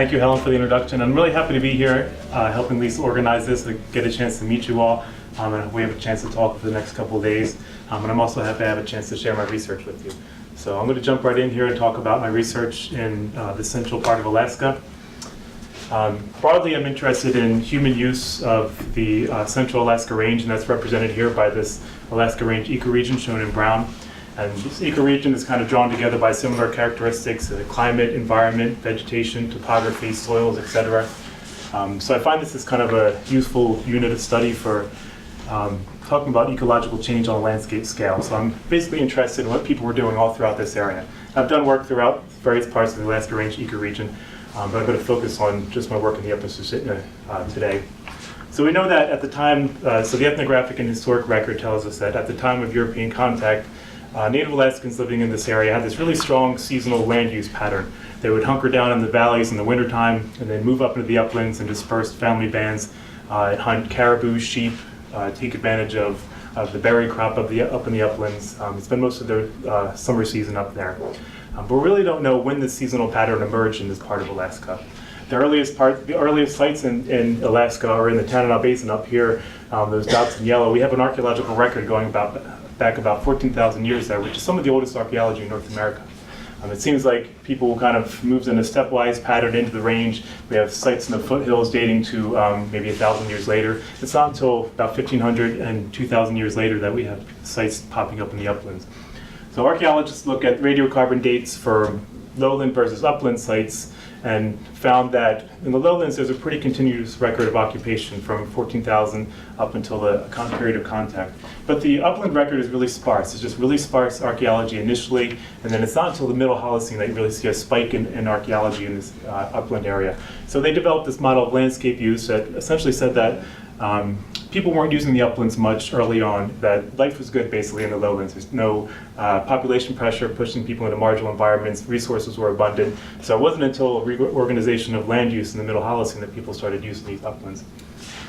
Thank you, Helen, for the introduction. I'm really happy to be here helping Lisa organize this, to get a chance to meet you all, and we have a chance to talk for the next couple of days. And I'm also happy to have a chance to share my research with you. So I'm going to jump right in here and talk about my research in the central part of Alaska. Broadly, I'm interested in human use of the central Alaska Range, and that's represented here by this Alaska Range ecoregion shown in brown. And this ecoregion is kind of drawn together by similar characteristics: climate, environment, vegetation, topography, soils, etc. So I find this is kind of a useful unit of study for talking about ecological change on a landscape scale. So I'm basically interested in what people were doing all throughout this area. I've done work throughout various parts of the Alaska Range ecoregion, but I'm going to focus on just my work in the Upper Susitna today. So we know that at the time, so the ethnographic and historic record tells us that at the time of European contact, Native Alaskans living in this area had this really strong seasonal land use pattern. They would hunker down in the valleys in the wintertime and then move up into the uplands and disperse family bands, hunt caribou, sheep, take advantage of the berry crop up in the uplands, spend most of their summer season up there. But we really don't know when this seasonal pattern emerged in this part of Alaska. The earliest sites in Alaska are in the Tanana Basin up here, those dots in yellow. We have an archaeological record going back about 14,000 years there, which is some of the oldest archaeology in North America. It seems like people kind of moved in a stepwise pattern into the range. We have sites in the foothills dating to maybe 1,000 years later. It's not until about 1,500 and 2,000 years later that we have sites popping up in the uplands. So archaeologists look at radiocarbon dates for lowland versus upland sites and found that in the lowlands there's a pretty continuous record of occupation from 14,000 up until the period of contact. But the upland record is really sparse. It's just really sparse archaeology initially, and then it's not until the middle Holocene that you really see a spike in archaeology in this upland area. So they developed this model of landscape use that essentially said that people weren't using the uplands much early on, that life was good basically in the lowlands. There's no population pressure pushing people into marginal environments, resources were abundant. So it wasn't until reorganization of land use in the middle Holocene that people started using these uplands.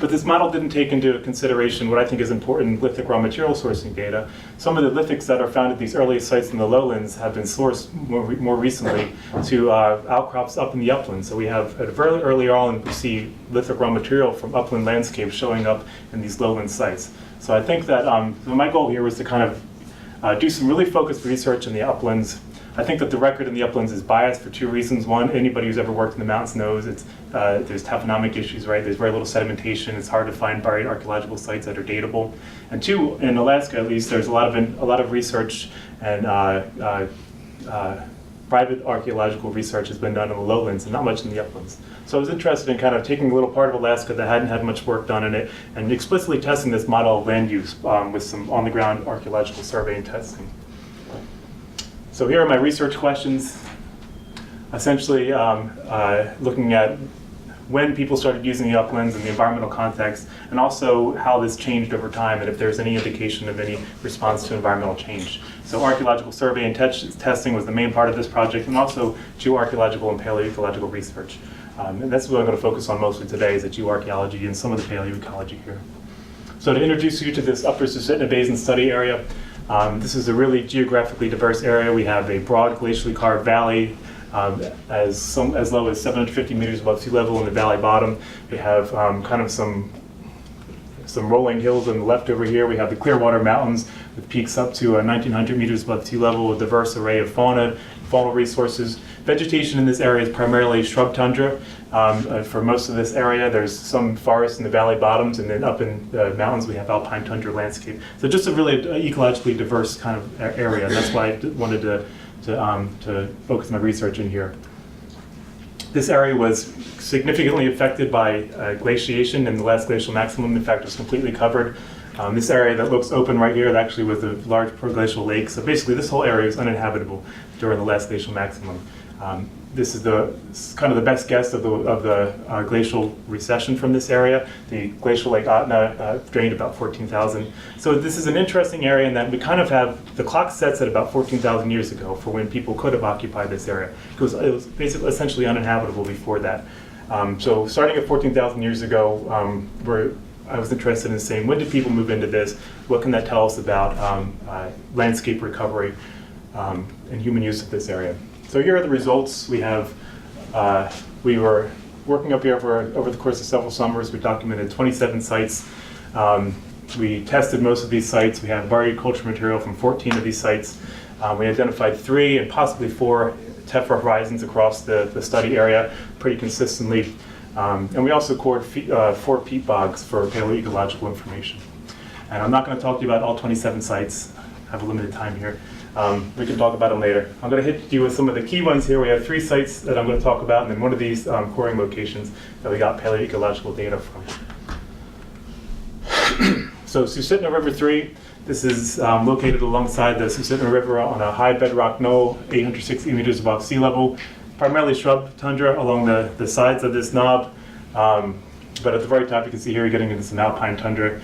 But this model didn't take into consideration what I think is important lithic raw material sourcing data. Some of the lithics that are found at these earliest sites in the lowlands have been sourced more recently to outcrops up in the uplands. So we have, at very early on, we see lithic raw material from upland landscapes showing up in these lowland sites. So I think that my goal here was to kind of do some really focused research in the uplands. I think that the record in the uplands is biased for two reasons. One, anybody who's ever worked in the mountains knows there's taphonomic issues, right? There's very little sedimentation. It's hard to find buried archaeological sites that are datable. And two, in Alaska at least, there's a lot of research and private archaeological research has been done in the lowlands and not much in the uplands. So I was interested in kind of taking a little part of Alaska that hadn't had much work done in it and explicitly testing this model of land use with some on-the-ground archaeological survey and testing. So here are my research questions, essentially looking at when people started using the uplands in the environmental context, and also how this changed over time, and if there's any indication of any response to environmental change. So archaeological survey and testing was the main part of this project, and also geoarchaeological and paleoecological research. And that's what I'm going to focus on mostly today, is the geoarchaeology and some of the paleoecology here. So to introduce you to this Upper Susitna Basin study area, this is a really geographically diverse area. We have a broad glacially carved valley as low as 750 meters above sea level in the valley bottom. We have kind of some rolling hills on the left over here. We have the Clearwater Mountains with peaks up to 1,900 meters above sea level, a diverse array of faunal resources. Vegetation in this area is primarily shrub tundra. For most of this area, there's some forest in the valley bottoms, and then up in the mountains we have alpine tundra landscape. So just a really ecologically diverse kind of area, and that's why I wanted to focus my research in here. This area was significantly affected by glaciation, and the last glacial maximum, in fact, was completely covered. This area that looks open right here, that actually was a large proglacial lake. So basically this whole area is uninhabitable during the last glacial maximum. This is kind of the best guess of the glacial recession from this area. The glacial Lake Atna drained about 14,000. So this is an interesting area in that we kind of have, the clock sets at about 14,000 years ago for when people could have occupied this area, because it was basically essentially uninhabitable before that. So starting at 14,000 years ago, I was interested in saying, when did people move into this? What can that tell us about landscape recovery and human use of this area? So here are the results. We have We were working up here over the course of several summers. We documented 27 sites. We tested most of these sites. We have buried culture material from 14 of these sites. We identified 3 and possibly 4 tephra horizons across the study area pretty consistently. And we also cored 4 peat bogs for paleoecological information. And I'm not going to talk to you about all 27 sites. I have a limited time here. We can talk about them later. I'm going to hit you with some of the key ones here. We have 3 sites that I'm going to talk about, and then one of these coring locations that we got paleoecological data from. So Susitna River 3, this is located alongside the Susitna River on a high bedrock knoll, 860 meters above sea level, primarily shrub tundra along the sides of this knob. But at the very top, you can see here, you're getting into some alpine tundra.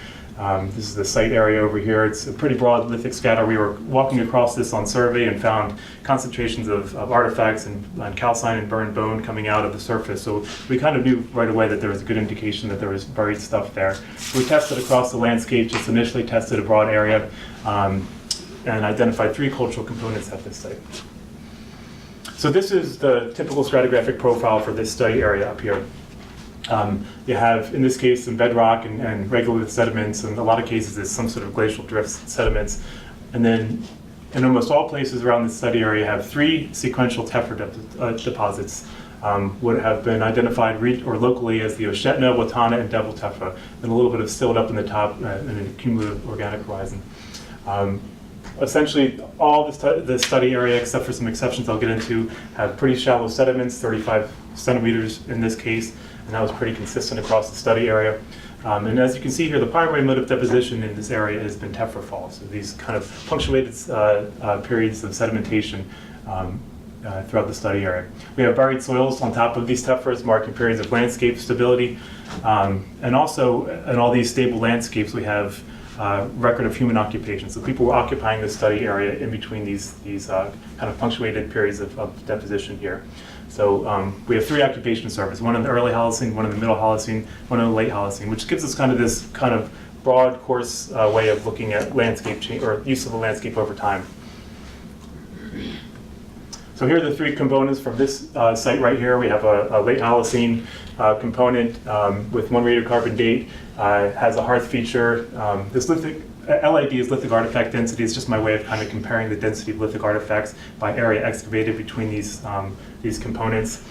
This is the site area over here. It's a pretty broad lithic scatter. We were walking across this on survey and found concentrations of artifacts and calcine and burned bone coming out of the surface. So we kind of knew right away that there was a good indication that there was buried stuff there. We tested across the landscape, just initially tested a broad area, and identified 3 cultural components at this site. So this is the typical stratigraphic profile for this study area up here. You have, in this case, some bedrock and regolith sediments, and in a lot of cases it's some sort of glacial drift sediments. And then in almost all places around the study area you have 3 sequential tephra deposits would have been identified or locally as the Oshetna, Watana, and Devil tephra, and a little bit of stilled up in the top and a cumulative organic horizon. Essentially, all the study area, except for some exceptions I'll get into, have pretty shallow sediments, 35 centimeters in this case, and that was pretty consistent across the study area. And as you can see here, the primary mode of deposition in this area has been tephra falls, so these kind of punctuated periods of sedimentation throughout the study area. We have buried soils on top of these tephras, marking periods of landscape stability. And also, in all these stable landscapes, we have record of human occupation. So people were occupying the study area in between these kind of punctuated periods of deposition here. So we have 3 occupation surfaces, one in the early Holocene, one in the middle Holocene, one in the late Holocene, which gives us kind of this kind of broad course way of looking at landscape change or use of the landscape over time. So here are the 3 components from this site right here. We have a late Holocene component with 1 radiocarbon date, has a hearth feature. This lithic LID is lithic artifact density. It's just my way of kind of comparing the density of lithic artifacts by area excavated between these components.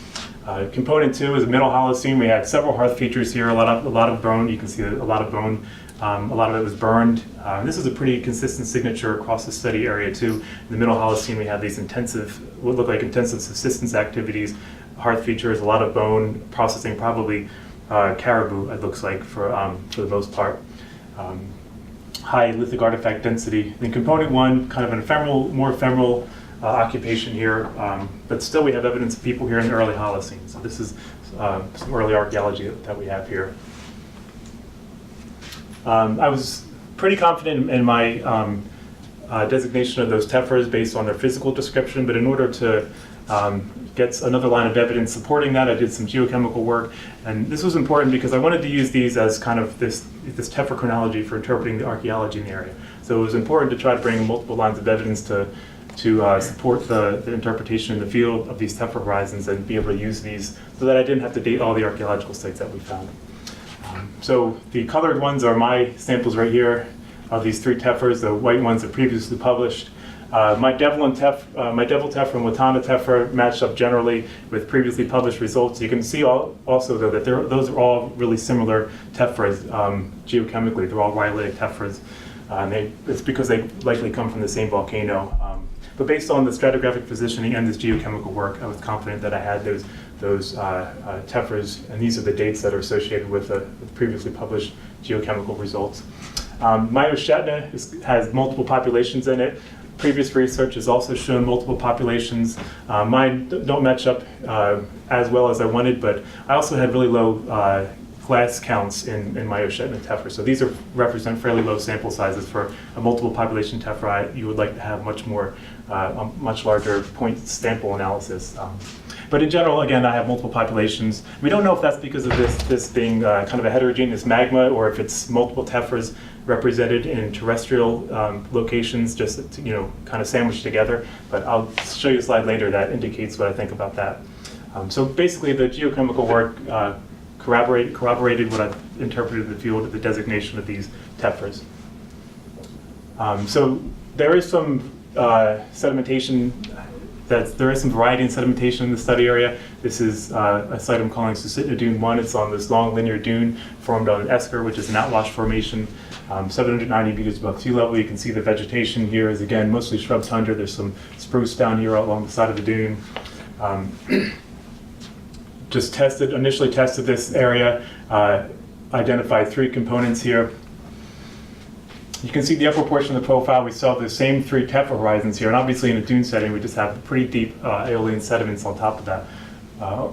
Component 2 is a middle Holocene. We had several hearth features here, a lot of bone. You can see a lot of bone. A lot of it was burned. This is a pretty consistent signature across the study area too. In the middle Holocene, we have these what look like intensive subsistence activities, hearth features, a lot of bone processing, probably caribou, it looks like, for the most part. High lithic artifact density. In component 1, kind of an more ephemeral occupation here, but still we have evidence of people here in the early Holocene. So this is some early archaeology that we have here. I was pretty confident in my designation of those tephras based on their physical description, but in order to get another line of evidence supporting that, I did some geochemical work, and this was important because I wanted to use these as kind of this tephrochronology for interpreting the archaeology in the area. So it was important to try to bring multiple lines of evidence to support the interpretation in the field of these tephra horizons and be able to use these so that I didn't have to date all the archaeological sites that we found. So the colored ones are my samples right here of these 3 tephras. The white ones are previously published. My devil tephra and Watana tephra matched up generally with previously published results. You can see also though that those are all really similar tephras geochemically. They're all rhyolitic tephras. It's because they likely come from the same volcano. But based on the stratigraphic positioning and this geochemical work, I was confident that I had those tephras, and these are the dates that are associated with previously published geochemical results. My Oshetna has multiple populations in it. Previous research has also shown multiple populations. Mine don't match up as well as I wanted, but I also had really low glass counts in my Oshetna tephra. So these represent fairly low sample sizes for a multiple population tephra. You would like to have a much larger point sample analysis. But in general, again, I have multiple populations. We don't know if that's because of this being kind of a heterogeneous magma, or if it's multiple tephras represented in terrestrial locations, just kind of sandwiched together. But I'll show you a slide later that indicates what I think about that. So basically the geochemical work corroborated what I've interpreted in the field of the designation of these tephras. So there is some sedimentation, there is some variety in sedimentation in the study area. This is a site I'm calling Susitna Dune 1. It's on this long linear dune formed on an esker, which is an outwash formation, 790 meters above sea level. You can see the vegetation here is, again, mostly shrub tundra. There's some spruce down here along the side of the dune. Just initially tested this area, identified 3 components here. You can see the upper portion of the profile, we saw the same 3 tephra horizons here, and obviously in a dune setting we just have pretty deep aeolian sediments on top of that,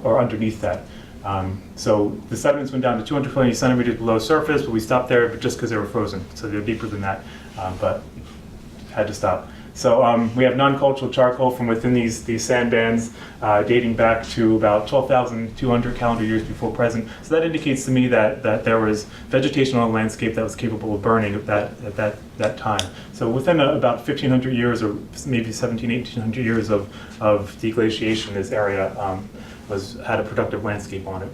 or underneath that. So the sediments went down to 220 centimeters below surface, but we stopped there just because they were frozen, so they're deeper than that, but had to stop. So we have non-cultural charcoal from within these sandbands dating back to about 12,200 calendar years before present. So that indicates to me that there was vegetation on the landscape that was capable of burning at that time. So within about 1,500 years, or maybe 1,800 years of deglaciation, this area had a productive landscape on it.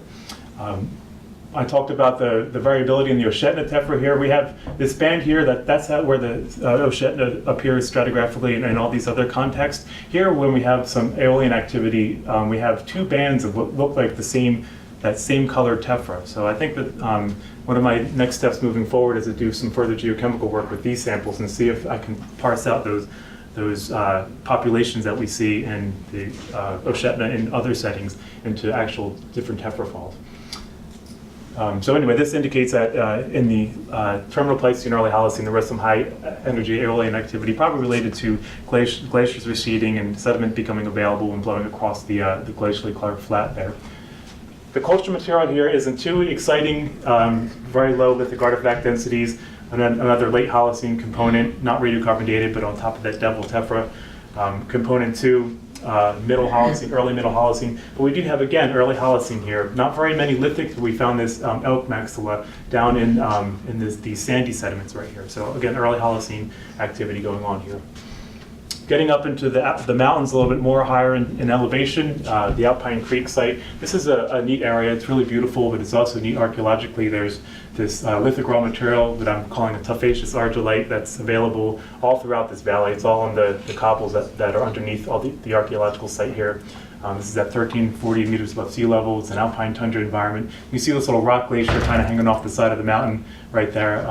I talked about the variability in the Susitna tephra here. We have this band here, that's where the Susitna appears stratigraphically in all these other contexts. Here, when we have some aeolian activity, we have 2 bands of what look like that same colored tephra. So I think that one of my next steps moving forward is to do some further geochemical work with these samples and see if I can parse out those populations that we see in the Susitna in other settings into actual different tephra falls. So anyway, this indicates that in the terminal Pleistocene and early Holocene, there was some high energy aeolian activity, probably related to glaciers receding and sediment becoming available and blowing across the glacially colored flat there. The culture material here isn't too exciting, very low lithic artifact densities, and then another late Holocene component, not radiocarbon dated, but on top of that devil tephra. Component 2, middle Holocene, early middle Holocene. But we do have, again, early Holocene here. Not very many lithics, but we found this elk maxilla down in these sandy sediments right here. So again, early Holocene activity going on here. Getting up into the mountains a little bit more higher in elevation, the Alpine Creek site. This is a neat area. It's really beautiful, but it's also neat archaeologically. There's this lithic raw material that I'm calling a tuffaceous argillite that's available all throughout this valley. It's all on the cobbles that are underneath all the archaeological site here. This is at 1340 meters above sea level. It's an alpine tundra environment. You see this little rock glacier kind of hanging off the side of the mountain right there.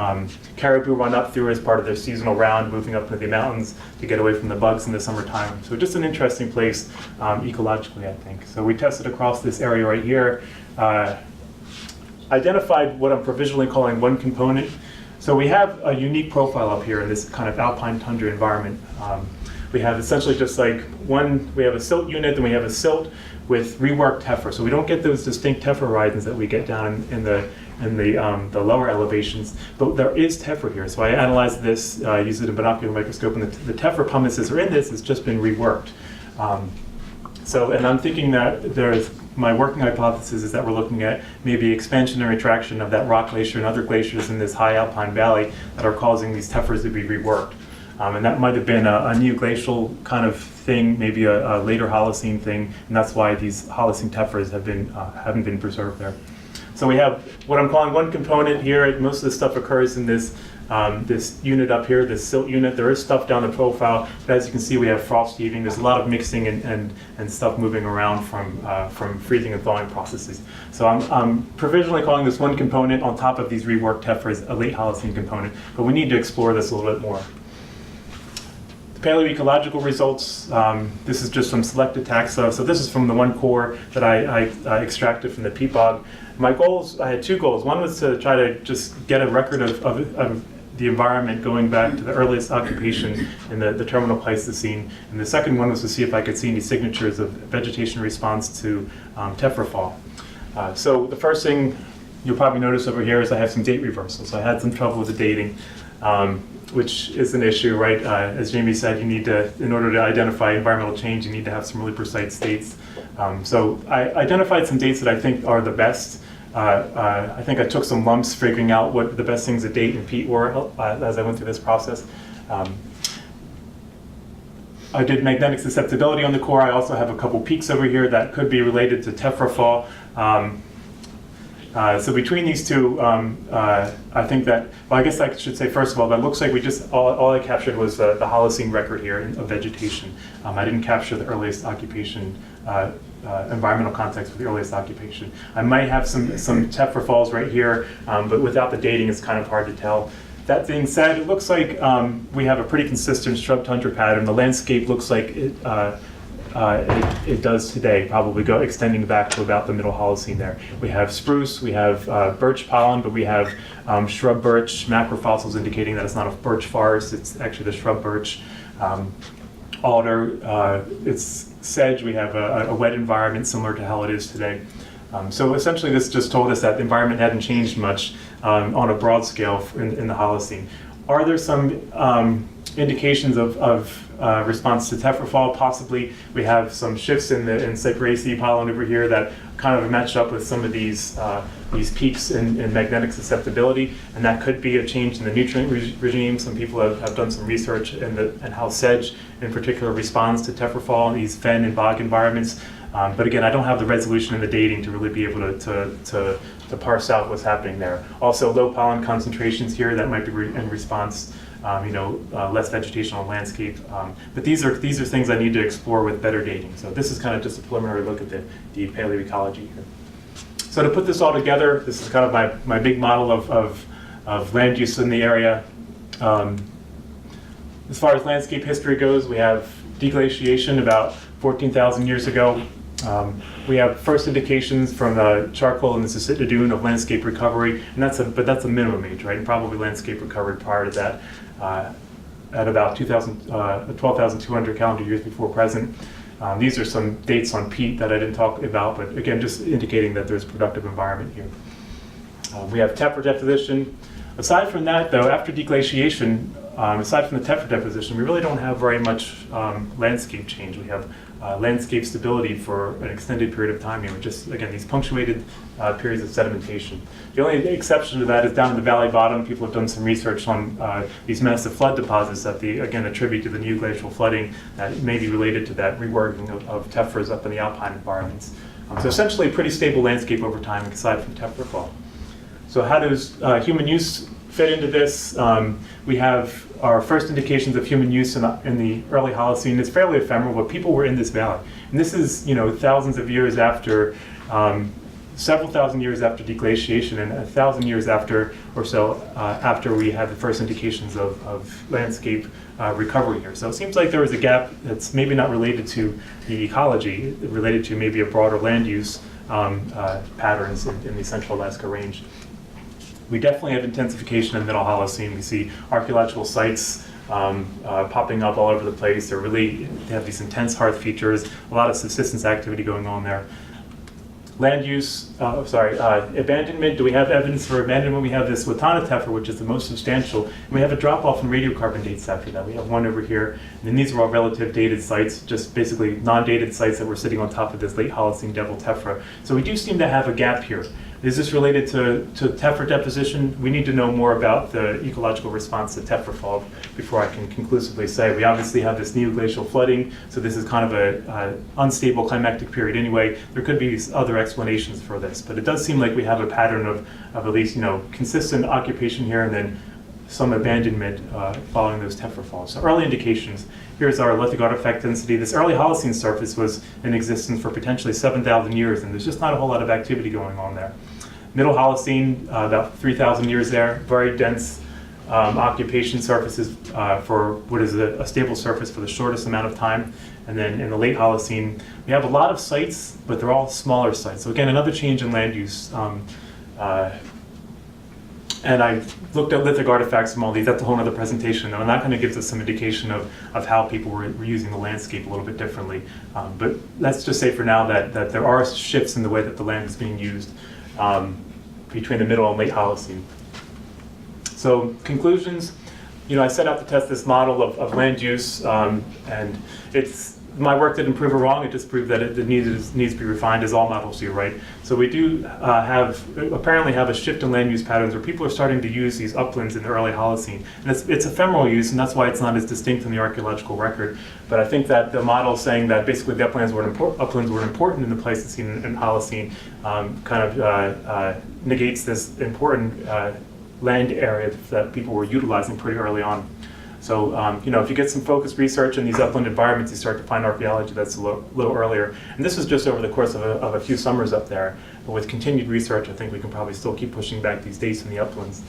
Caribou run up through as part of their seasonal round, moving up into the mountains to get away from the bugs in the summertime. So just an interesting place ecologically, I think. So we tested across this area right here, identified what I'm provisionally calling one component. So we have a unique profile up here in this kind of alpine tundra environment. We have essentially just like we have a silt unit, then we have a silt with reworked tephra. So we don't get those distinct tephra horizons that we get down in the lower elevations, but there is tephra here. So I analyzed this, used it in binocular microscope, and the tephra pummices are in this. It's just been reworked. And I'm thinking that my working hypothesis is that we're looking at maybe expansion and retraction of that rock glacier and other glaciers in this high alpine valley that are causing these tephras to be reworked. And that might have been a neoglacial kind of thing, maybe a later Holocene thing, and that's why these Holocene tephras haven't been preserved there. So we have what I'm calling one component here. Most of the stuff occurs in this unit up here, this silt unit. There is stuff down the profile, but as you can see, we have frost heaving. There's a lot of mixing and stuff moving around from freezing and thawing processes. So I'm provisionally calling this one component on top of these reworked tephras a late Holocene component, but we need to explore this a little bit more. The paleoecological results, this is just some selected taxa. So this is from the one core that I extracted from the peat bog. I had 2 goals. One was to try to just get a record of the environment going back to the earliest occupation in the terminal Pleistocene. And the second one was to see if I could see any signatures of vegetation response to tephra fall. So the first thing you'll probably notice over here is I have some date reversals. I had some trouble with the dating. Which is an issue, right? As Jamie said, you need to, in order to identify environmental change, you need to have some really precise dates. So I identified some dates that I think are the best. I think I took some lumps figuring out what the best things to date in peat were as I went through this process. I did magnetic susceptibility on the core. I also have a couple peaks over here that could be related to tephra fall. So between these two, I think that, well, I guess I should say first of all, that looks like we just, all I captured was the Holocene record here of vegetation. I didn't capture the earliest occupation, environmental context for the earliest occupation. I might have some tephra falls right here, but without the dating, it's kind of hard to tell. That being said, it looks like we have a pretty consistent shrub tundra pattern. The landscape looks like it does today, probably extending back to about the middle Holocene there. We have spruce, we have birch pollen, but we have shrub birch, macrofossils indicating that it's not a birch forest, it's actually the shrub birch. Alder, it's sedge, we have a wet environment similar to how it is today. So essentially this just told us that the environment hadn't changed much on a broad scale in the Holocene. Are there some indications of response to tephra fall? Possibly. We have some shifts in Cyperaceae pollen over here that kind of match up with some of these peaks in magnetic susceptibility, and that could be a change in the nutrient regime. Some people have done some research in how sedge in particular responds to tephra fall in these fen and bog environments. But again, I don't have the resolution and the dating to really be able to parse out what's happening there. Also, low pollen concentrations here that might be in response, less vegetation on landscape. But these are things I need to explore with better dating. So this is kind of just a preliminary look at the paleoecology here. So to put this all together, this is kind of my big model of land use in the area. As far as landscape history goes, we have deglaciation about 14,000 years ago. We have first indications from the charcoal and the Susitna dune of landscape recovery, and but that's a minimum age, right? And probably landscape recovered prior to that at about 12,200 calendar years before present. These are some dates on peat that I didn't talk about, but again, just indicating that there's productive environment here. We have tephra deposition. Aside from that, though, after deglaciation, aside from the tephra deposition, we really don't have very much landscape change. We have landscape stability for an extended period of time here, just, again, these punctuated periods of sedimentation. The only exception to that is down in the valley bottom. People have done some research on these massive flood deposits that they, again, attribute to the new glacial flooding that may be related to that reworking of tephras up in the alpine environments. So essentially a pretty stable landscape over time, aside from tephra fall. So how does human use fit into this? We have our first indications of human use in the early Holocene. It's fairly ephemeral, but people were in this valley. And this is, thousands of years after, several thousand years after deglaciation, and 1,000 years after or so after we had the first indications of landscape recovery here. So it seems like there was a gap that's maybe not related to the ecology, related to maybe a broader land use patterns in the Central Alaska Range. We definitely have intensification in the Middle Holocene. We see archaeological sites popping up all over the place. They have these intense hearth features, a lot of subsistence activity going on there. Land use, abandonment. Do we have evidence for abandonment? We have this Watana tephra, which is the most substantial. And we have a drop-off in radiocarbon dates after that. We have one over here. And then these are all relative dated sites, just basically non-dated sites that were sitting on top of this late Holocene devil tephra. So we do seem to have a gap here. Is this related to tephra deposition? We need to know more about the ecological response to tephra fall before I can conclusively say. We obviously have this neoglacial flooding, so this is kind of an unstable climactic period anyway. There could be other explanations for this, but it does seem like we have a pattern of at least consistent occupation here and then some abandonment following those tephra falls. So early indications. Here's our lithic artifact density. This early Holocene surface was in existence for potentially 7,000 years, and there's just not a whole lot of activity going on there. Middle Holocene, about 3,000 years there, very dense occupation surfaces for what is a stable surface for the shortest amount of time. And then in the late Holocene, we have a lot of sites, but they're all smaller sites. So again, another change in land use. And I looked at lithic artifacts from all these. That's a whole other presentation, though, and that kind of gives us some indication of how people were using the landscape a little bit differently. But let's just say for now that there are shifts in the way that the land is being used between the middle and late Holocene. So conclusions, I set out to test this model of land use, and it's my work didn't prove it wrong. It just proved that it needs to be refined, as all models do, right? So we do apparently have a shift in land use patterns where people are starting to use these uplands in the early Holocene. And it's ephemeral use, and that's why it's not as distinct in the archaeological record. But I think that the model saying that basically the uplands were important in the Pleistocene and Holocene kind of negates this important land area that people were utilizing pretty early on. So, if you get some focused research in these upland environments, you start to find archaeology that's a little earlier. And this is just over the course of a few summers up there. But with continued research, I think we can probably still keep pushing back these dates in the uplands.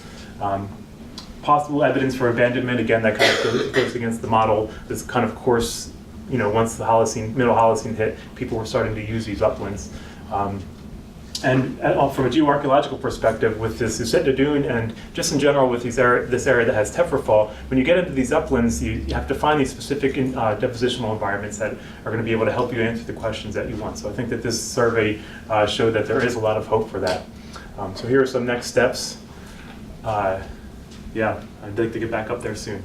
Possible evidence for abandonment, again, that kind of goes against the model. This kind of course, once the middle Holocene hit, people were starting to use these uplands. And from a geoarchaeological perspective, with the Susitna Dune and just in general with this area that has tephra fall, when you get into these uplands, you have to find these specific depositional environments that are going to be able to help you answer the questions that you want. So I think that this survey showed that there is a lot of hope for that. So here are some next steps. Yeah, I'd like to get back up there soon.